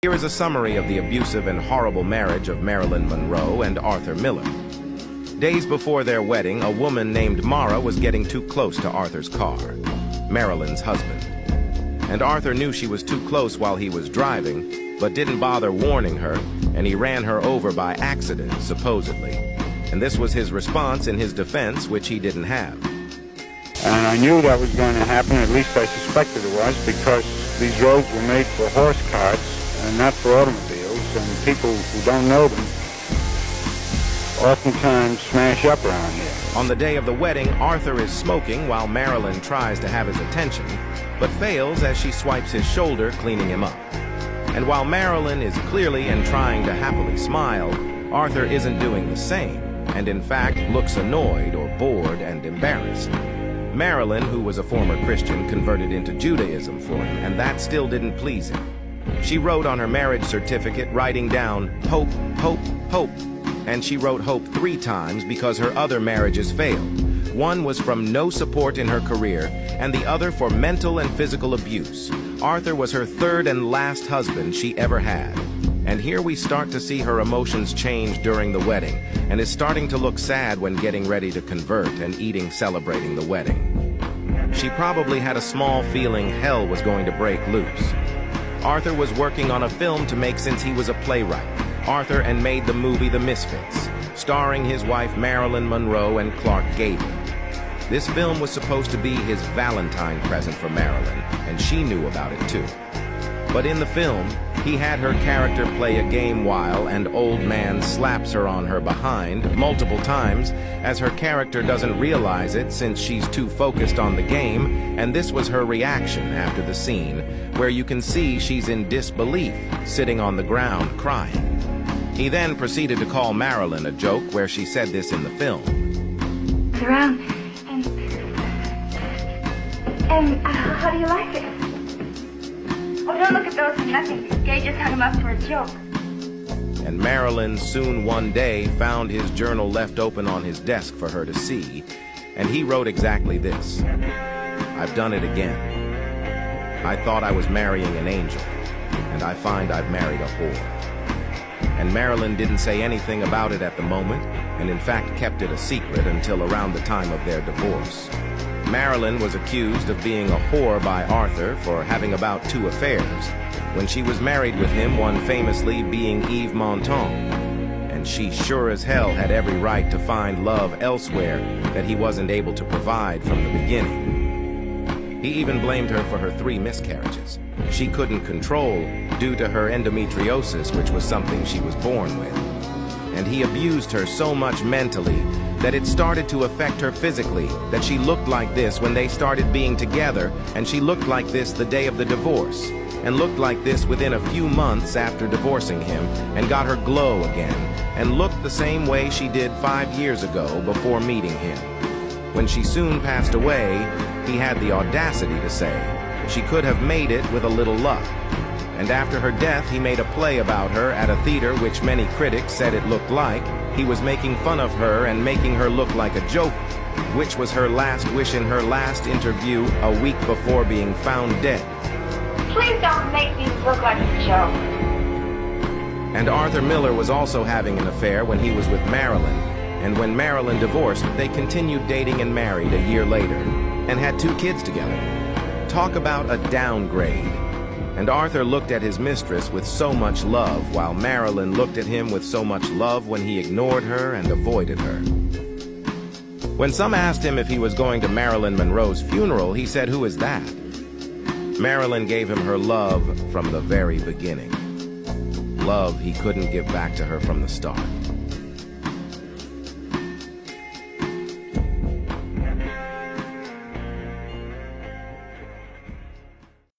Here is a summary of the abusive and horrible marriage of Marilyn Monroe and Arthur Miller. Days before their wedding, a woman named Mara was getting too close to Arthur's car, Marilyn's husband. And Arthur knew she was too close while he was driving, but didn't bother warning her, and he ran her over by accident, supposedly. And this was his response in his defense, which he didn't have. And I knew that was going to happen, at least I suspected it was, because these roads were made for horse carts and not for automobiles, and people who don't know them oftentimes smash up around here. On the day of the wedding, Arthur is smoking while Marilyn tries to have his attention, but fails as she swipes his shoulder, cleaning him up. And while Marilyn is clearly and trying to happily smile, Arthur isn't doing the same, and in fact looks annoyed or bored and embarrassed. Marilyn, who was a former Christian, converted into Judaism for him, and that still didn't please him. She wrote on her marriage certificate, writing down, "Hope, hope, hope." And she wrote hope 3 times because her other marriages failed. One was from no support in her career, and the other for mental and physical abuse. Arthur was her 3rd and last husband she ever had. And here we start to see her emotions change during the wedding, and is starting to look sad when getting ready to convert and eating celebrating the wedding. She probably had a small feeling hell was going to break loose. Arthur was working on a film to make since he was a playwright. Arthur and made the movie The Misfits, starring his wife Marilyn Monroe and Clark Gable. This film was supposed to be his Valentine present for Marilyn, and she knew about it too. But in the film, he had her character play a game while an old man slaps her on her behind multiple times, as her character doesn't realize it since she's too focused on the game, and this was her reaction after the scene, where you can see she's in disbelief, sitting on the ground crying. He then proceeded to call Marilyn a joke where she said this in the film. Around and how do you like it? Oh, don't look at those, nothing. Gay just hung him up for a joke. And Marilyn soon one day found his journal left open on his desk for her to see, and he wrote exactly this: "I've done it again. I thought I was marrying an angel, and I find I've married a whore." And Marilyn didn't say anything about it at the moment, and in fact kept it a secret until around the time of their divorce. Marilyn was accused of being a whore by Arthur for having about 2 affairs, when she was married with him, one famously being Yves Montand. And she sure as hell had every right to find love elsewhere that he wasn't able to provide from the beginning. He even blamed her for her 3 miscarriages. She couldn't control due to her endometriosis, which was something she was born with. And he abused her so much mentally that it started to affect her physically, that she looked like this when they started being together, and she looked like this the day of the divorce, and looked like this within a few months after divorcing him, and got her glow again, and looked the same way she did 5 years ago before meeting him. When she soon passed away, he had the audacity to say she could have made it with a little luck. And after her death, he made a play about her at a theater which many critics said it looked like he was making fun of her and making her look like a joke, which was her last wish in her last interview a week before being found dead. Please don't make me look like a joke. And Arthur Miller was also having an affair when he was with Marilyn, and when Marilyn divorced, they continued dating and married a year later, and had 2 kids together. Talk about a downgrade. And Arthur looked at his mistress with so much love, while Marilyn looked at him with so much love when he ignored her and avoided her. When some asked him if he was going to Marilyn Monroe's funeral, he said, "Who is that?" Marilyn gave him her love from the very beginning. Love he couldn't give back to her from the start.